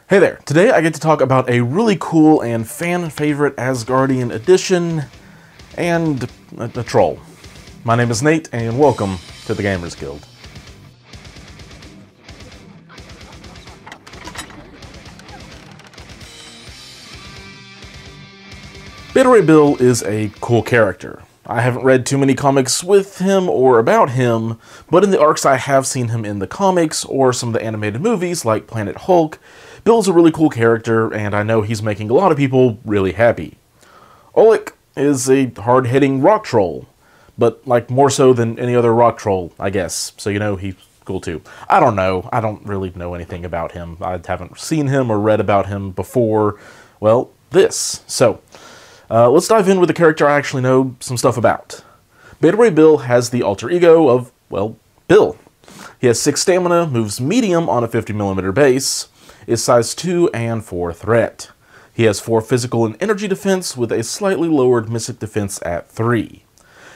Hey there, today I get to talk about a really cool and fan-favorite Asgardian edition, and a troll. My name is Nate, and welcome to the Gamers Guild. Beta Ray Bill is a cool character. I haven't read too many comics with him or about him, but in the arcs I have seen him in the comics or some of the animated movies like Planet Hulk. Bill's a really cool character, and I know he's making a lot of people really happy. Ulik is a hard-hitting rock troll, but like more so than any other rock troll, I guess, so you know he's cool too. I don't know, I don't really know anything about him. I haven't seen him or read about him before, well, this. So, let's dive in with the character I actually know some stuff about. Beta Ray Bill has the alter ego of, well, Bill. He has 6 stamina, moves medium on a 50mm base, is size 2 and 4 threat. He has 4 physical and energy defense with a slightly lowered mystic defense at 3.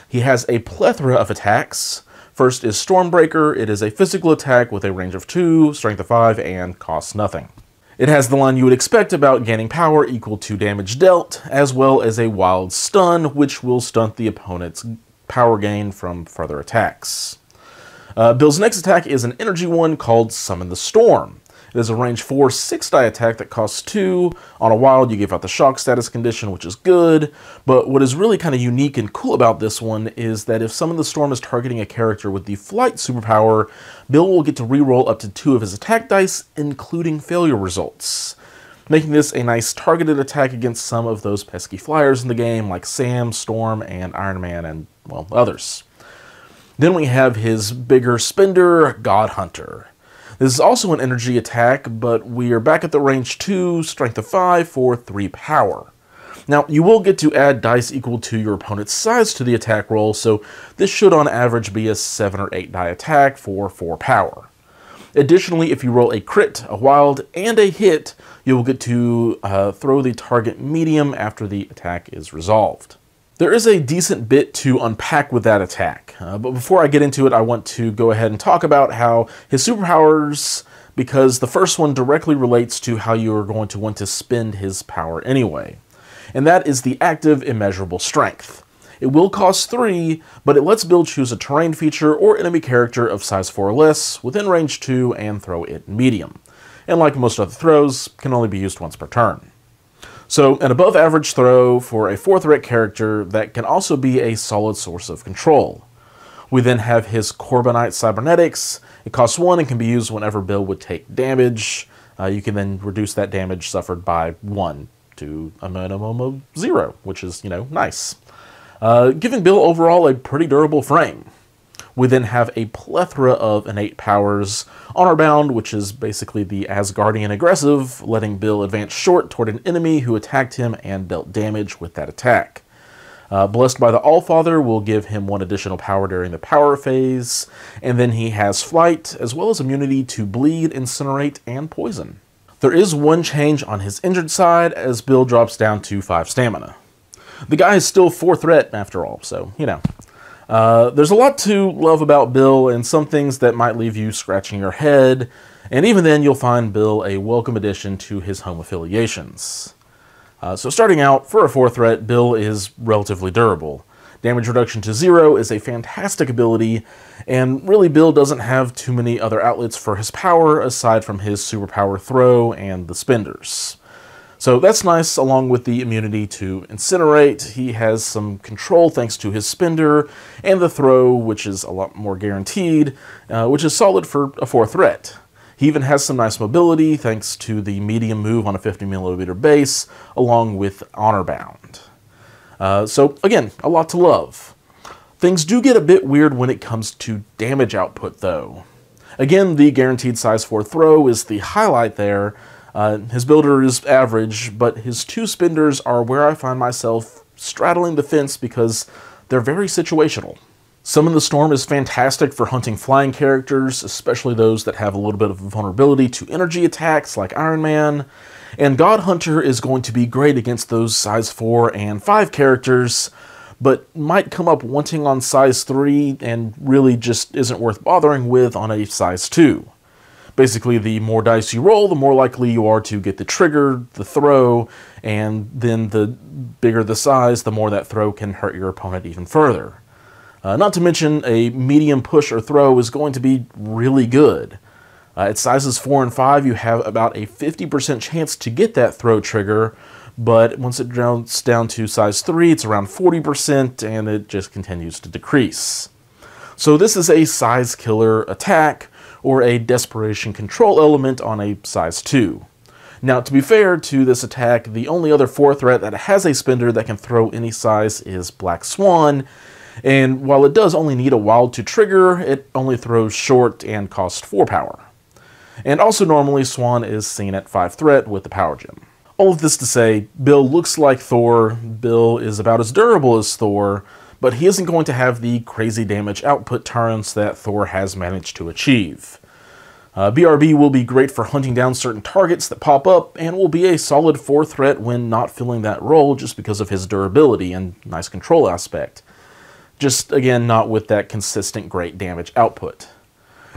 He has a plethora of attacks. First is Stormbreaker. It is a physical attack with a range of 2, strength of 5, and costs nothing. It has the line you would expect about gaining power equal to damage dealt, as well as a wild stun, which will stunt the opponent's power gain from further attacks. Bill's next attack is an energy one called Summon the Storm. It is a range 4 6-die attack that costs 2. On a wild, you give out the shock status condition, which is good, but what is really kind of unique and cool about this one is that if Summon the Storm is targeting a character with the flight superpower, Bill will get to reroll up to 2 of his attack dice, including failure results, making this a nice targeted attack against some of those pesky flyers in the game, like Sam, Storm, and Iron Man, and, well, others. Then we have his bigger spender, God Hunter. This is also an energy attack, but we are back at the range 2, strength of 5 for 3 power. Now, you will get to add dice equal to your opponent's size to the attack roll, so this should on average be a 7 or 8 die attack for 4 power. Additionally, if you roll a crit, a wild, and a hit, you will get to throw the target medium after the attack is resolved. There is a decent bit to unpack with that attack, but before I get into it, I want to go ahead and talk about how his superpowers, because the first one directly relates to how you are going to want to spend his power anyway, and that is the active immeasurable strength. It will cost 3, but it lets Bill choose a terrain feature or enemy character of size 4 or less within range 2 and throw it medium, and like most other throws, can only be used once per turn. So, an above-average throw for a 4 threat character that can also be a solid source of control. We then have his Corbinite Cybernetics. It costs 1 and can be used whenever Bill would take damage. You can then reduce that damage suffered by 1 to a minimum of 0, which is, you know, nice. Giving Bill overall a pretty durable frame. We then have a plethora of innate powers. Honor Bound, which is basically the Asgardian aggressive, letting Bill advance short toward an enemy who attacked him and dealt damage with that attack. Blessed by the Allfather will give him 1 additional power during the power phase, and then he has flight, as well as immunity to bleed, incinerate, and poison. There is 1 change on his injured side, as Bill drops down to 5 stamina. The guy is still 4 threat after all, so, you know. There's a lot to love about Bill, and some things that might leave you scratching your head, and even then you'll find Bill a welcome addition to his home affiliations. So starting out, for a 4 threat, Bill is relatively durable. Damage reduction to 0 is a fantastic ability, and really Bill doesn't have too many other outlets for his power aside from his superpower throw and the spenders. So that's nice, along with the immunity to incinerate. He has some control thanks to his spender, and the throw, which is a lot more guaranteed, which is solid for a 4 threat. He even has some nice mobility thanks to the medium move on a 50mm base, along with Honor Bound. So again, a lot to love. Things do get a bit weird when it comes to damage output though. Again, the guaranteed size 4 throw is the highlight there. His builder is average, but his 2 spenders are where I find myself straddling the fence because they're very situational. Summon the Storm is fantastic for hunting flying characters, especially those that have a little bit of vulnerability to energy attacks like Iron Man, and God Hunter is going to be great against those size 4 and 5 characters, but might come up wanting on size 3 and really just isn't worth bothering with on a size 2. Basically, the more dice you roll, the more likely you are to get the trigger, the throw, and then the bigger the size, the more that throw can hurt your opponent even further. Not to mention, a medium push or throw is going to be really good. At sizes 4 and 5, you have about a 50% chance to get that throw trigger, but once it drops down to size 3, it's around 40%, and it just continues to decrease. So this is a size killer attack, or a desperation control element on a size 2. Now, to be fair to this attack, the only other 4 threat that has a spender that can throw any size is Black Swan, and while it does only need a wild to trigger, it only throws short and costs 4 power. And also normally Swan is seen at 5 threat with the power gem. All of this to say, Bill looks like Thor, Bill is about as durable as Thor, but he isn't going to have the crazy damage output turns that Thor has managed to achieve. BRB will be great for hunting down certain targets that pop up, and will be a solid 4 threat when not filling that role just because of his durability and nice control aspect. Just, again, not with that consistent great damage output.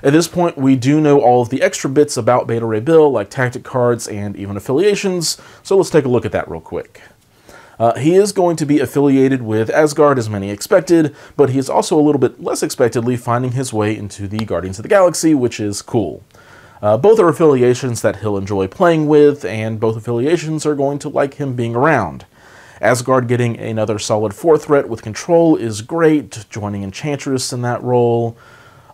At this point, we do know all of the extra bits about Beta Ray Bill, like tactic cards and even affiliations, so let's take a look at that real quick. He is going to be affiliated with Asgard, as many expected, but he is also a little bit less expectedly finding his way into the Guardians of the Galaxy, which is cool. Both are affiliations that he'll enjoy playing with, and both affiliations are going to like him being around. Asgard getting another solid 4 threat with control is great, joining Enchantress in that role.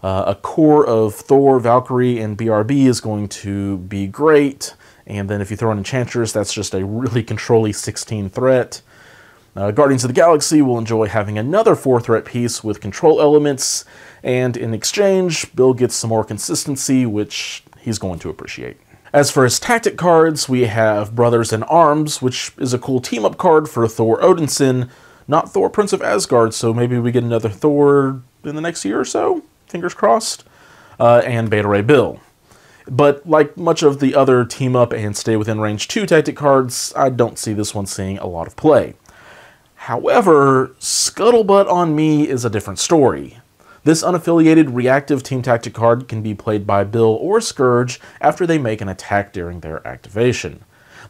A core of Thor, Valkyrie, and BRB is going to be great. And then if you throw in Enchantress, that's just a really control-y 16 threat. Guardians of the Galaxy will enjoy having another 4 threat piece with control elements, and in exchange, Bill gets some more consistency, which he's going to appreciate. As for his tactic cards, we have Brothers in Arms, which is a cool team-up card for Thor Odinson, not Thor Prince of Asgard, so maybe we get another Thor in the next year or so, fingers crossed, and Beta Ray Bill. But like much of the other team-up and stay within range 2 tactic cards, I don't see this one seeing a lot of play. However, Scuttlebutt on Me is a different story. This unaffiliated reactive team tactic card can be played by Bill or Scourge after they make an attack during their activation.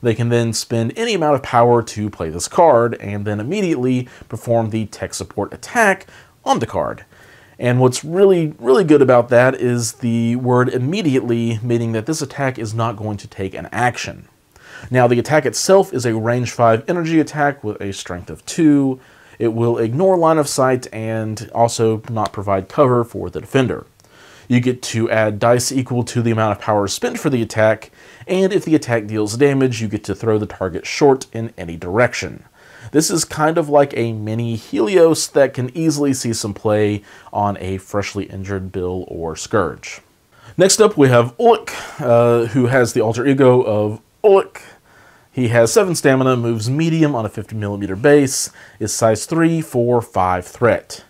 They can then spend any amount of power to play this card, and then immediately perform the tech support attack on the card. And what's really good about that is the word immediately, meaning that this attack is not going to take an action. Now, the attack itself is a range 5 energy attack with a strength of 2. It will ignore line of sight and also not provide cover for the defender. You get to add dice equal to the amount of power spent for the attack, and if the attack deals damage, you get to throw the target short in any direction. This is kind of like a mini Helios that can easily see some play on a freshly injured Bill or Scourge. Next up, we have Ulik, who has the alter ego of Ulik. He has 7 stamina, moves medium on a 50mm base, is size 3, 4, 5 threat.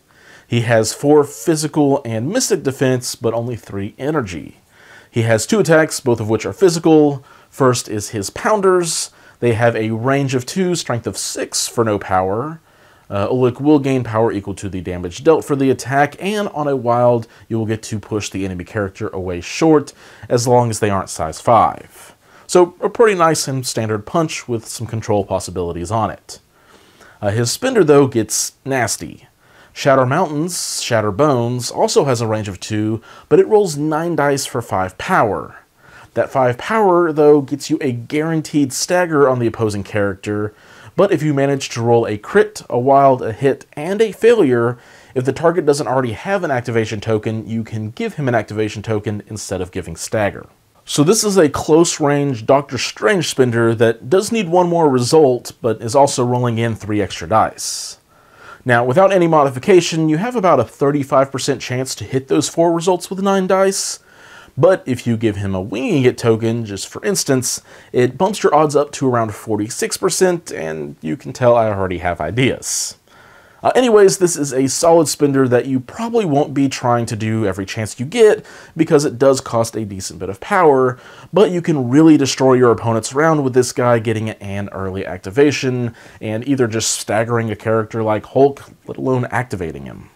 He has 4 physical and mystic defense, but only 3 energy. He has 2 attacks, both of which are physical. First is his Pounders. They have a range of 2, strength of 6 for no power. Ulik will gain power equal to the damage dealt for the attack, and on a wild, you will get to push the enemy character away short, as long as they aren't size 5. So a pretty nice and standard punch with some control possibilities on it. His spender, though, gets nasty. Shatter Mountains, Shatter Bones, also has a range of 2, but it rolls 9 dice for 5 power. That 5 power, though, gets you a guaranteed stagger on the opposing character, but if you manage to roll a crit, a wild, a hit, and a failure, if the target doesn't already have an activation token, you can give him an activation token instead of giving stagger. So this is a close-range Doctor Strange spender that does need 1 more result, but is also rolling in 3 extra dice. Now, without any modification, you have about a 35% chance to hit those 4 results with 9 dice, but if you give him a Winging It token, just for instance, it bumps your odds up to around 46%, and you can tell I already have ideas. Anyways, this is a solid spender that you probably won't be trying to do every chance you get, because it does cost a decent bit of power, but you can really destroy your opponent's round with this guy getting an early activation, and either just staggering a character like Hulk, let alone activating him.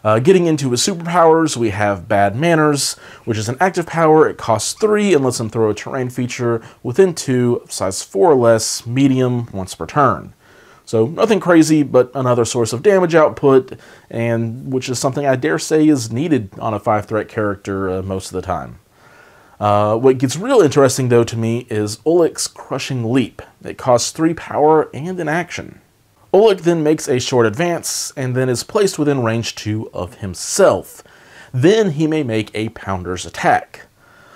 Getting into his superpowers, we have Bad Manners, which is an active power. It costs 3 and lets him throw a terrain feature within 2, size 4 or less, medium, once per turn. So nothing crazy, but another source of damage output, and which is something I dare say is needed on a 5-threat character most of the time. What gets real interesting, though, to me is Ulik's Crushing Leap. It costs 3 power and an action. Ulik then makes a short advance, and then is placed within range 2 of himself. Then he may make a Pounder's attack.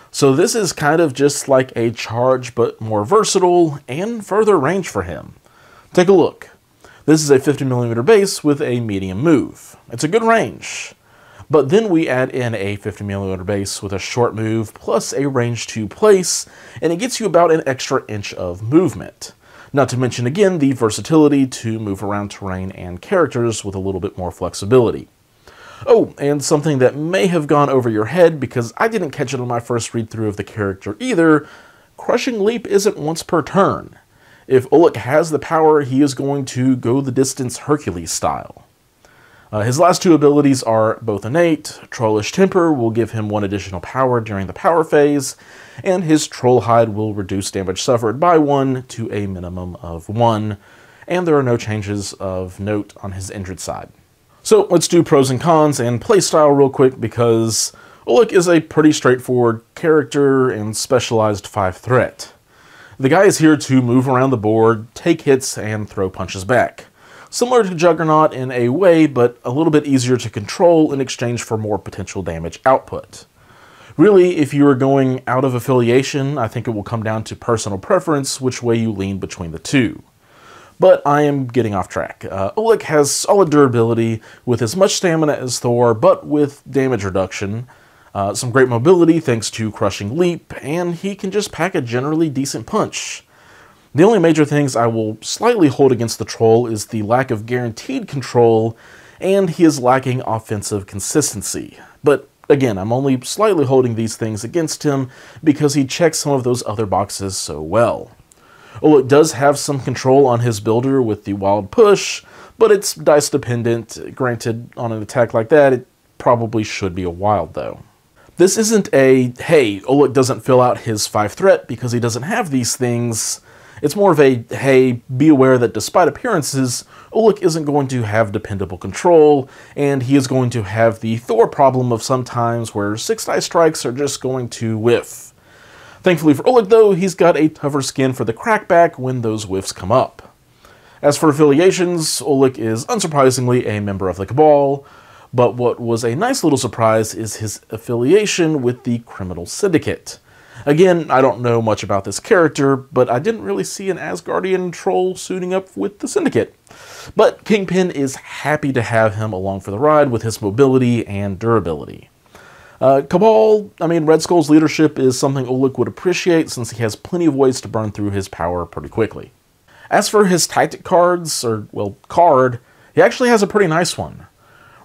So this is kind of just like a charge, but more versatile, and further range for him. Take a look. This is a 50mm base with a medium move. It's a good range. But then we add in a 50mm base with a short move, plus a range 2 place, and it gets you about an extra inch of movement. Not to mention, again, the versatility to move around terrain and characters with a little bit more flexibility. Oh, and something that may have gone over your head because I didn't catch it on my first read-through of the character either, Crushing Leap isn't once per turn. If Ulik has the power, he is going to go the distance Hercules style. His last 2 abilities are both innate. Trollish Temper will give him 1 additional power during the power phase, and his Troll Hide will reduce damage suffered by 1 to a minimum of 1, and there are no changes of note on his injured side. So let's do pros and cons and playstyle real quick, because Ulik is a pretty straightforward character and specialized 5-threat. The guy is here to move around the board, take hits, and throw punches back. Similar to Juggernaut in a way, but a little bit easier to control in exchange for more potential damage output. Really, if you are going out of affiliation, I think it will come down to personal preference, which way you lean between the two. But I am getting off track. Ulik has solid durability with as much stamina as Thor, but with damage reduction. Some great mobility thanks to Crushing Leap, and he can just pack a generally decent punch. The only major things I will slightly hold against the Troll is the lack of guaranteed control, and he is lacking offensive consistency. But again, I'm only slightly holding these things against him because he checks some of those other boxes so well. Ulik does have some control on his builder with the Wild Push, but it's dice dependent. Granted, on an attack like that, it probably should be a Wild though. This isn't a, hey, Ulik doesn't fill out his 5-threat because he doesn't have these things. It's more of a, hey, be aware that despite appearances, Ulik isn't going to have dependable control, and he is going to have the Thor problem of sometimes where 6-die strikes are just going to whiff. Thankfully for Ulik, though, he's got a tougher skin for the crackback when those whiffs come up. As for affiliations, Ulik is unsurprisingly a member of the Cabal, but what was a nice little surprise is his affiliation with the Criminal Syndicate. Again, I don't know much about this character, but I didn't really see an Asgardian troll suiting up with the Syndicate. But Kingpin is happy to have him along for the ride with his mobility and durability. Red Skull's leadership is something Ulik would appreciate since he has plenty of ways to burn through his power pretty quickly. As for his tactic cards, card, he actually has a pretty nice one.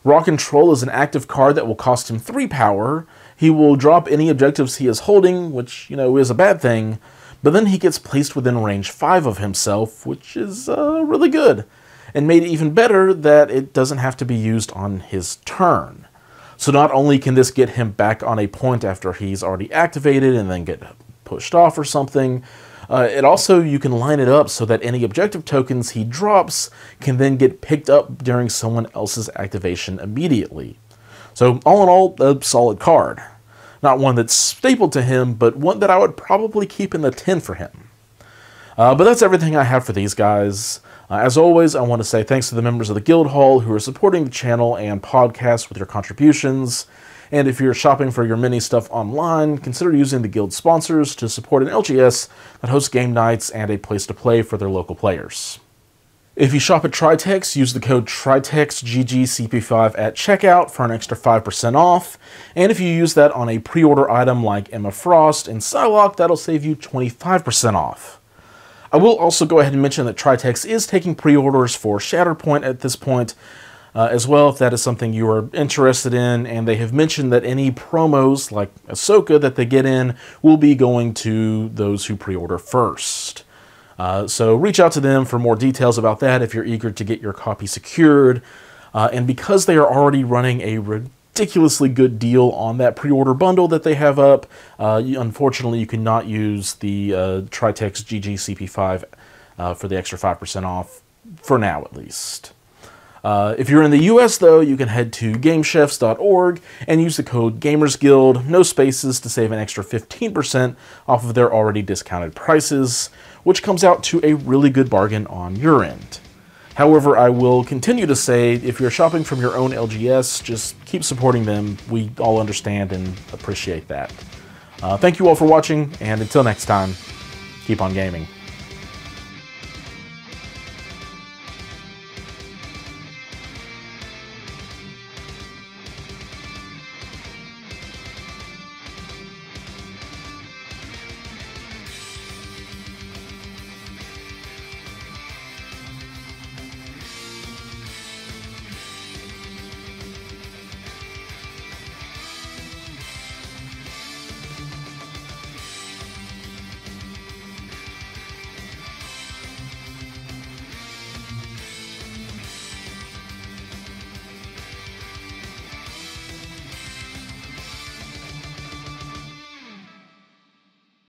Rock and Troll is an active card that will cost him 3 power. He will drop any objectives he is holding, which, is a bad thing, but then he gets placed within range 5 of himself, which is really good, and made it even better that it doesn't have to be used on his turn. So not only can this get him back on a point after he's already activated and then get pushed off or something, you can line it up so that any objective tokens he drops can then get picked up during someone else's activation immediately. So all in all, a solid card. Not one that's stapled to him, but one that I would probably keep in the 10 for him. But that's everything I have for these guys. As always, I want to say thanks to the members of the Guild Hall who are supporting the channel and podcast with your contributions. And if you're shopping for your mini stuff online, consider using the Guild sponsors to support an LGS that hosts game nights and a place to play for their local players. If you shop at Tritex, use the code TRITEXGGCP5 at checkout for an extra 5% off. And if you use that on a pre-order item like Emma Frost and Psylocke, that'll save you 25% off. I will also go ahead and mention that Tritex is taking pre-orders for Shatterpoint at this point, as well, if that is something you are interested in, and they have mentioned that any promos like Ahsoka that they get in will be going to those who pre-order first. So reach out to them for more details about that if you're eager to get your copy secured. And because they are already running a ridiculously good deal on that pre-order bundle that they have up, unfortunately you cannot use the Tritex GG CP5 for the extra 5% off, for now at least. If you're in the US, though, you can head to gamechefs.org and use the code GamersGuild, no spaces, to save an extra 15% off of their already discounted prices, which comes out to a really good bargain on your end. However, I will continue to say, if you're shopping from your own LGS, just keep supporting them. We all understand and appreciate that. Thank you all for watching, and until next time, keep on gaming.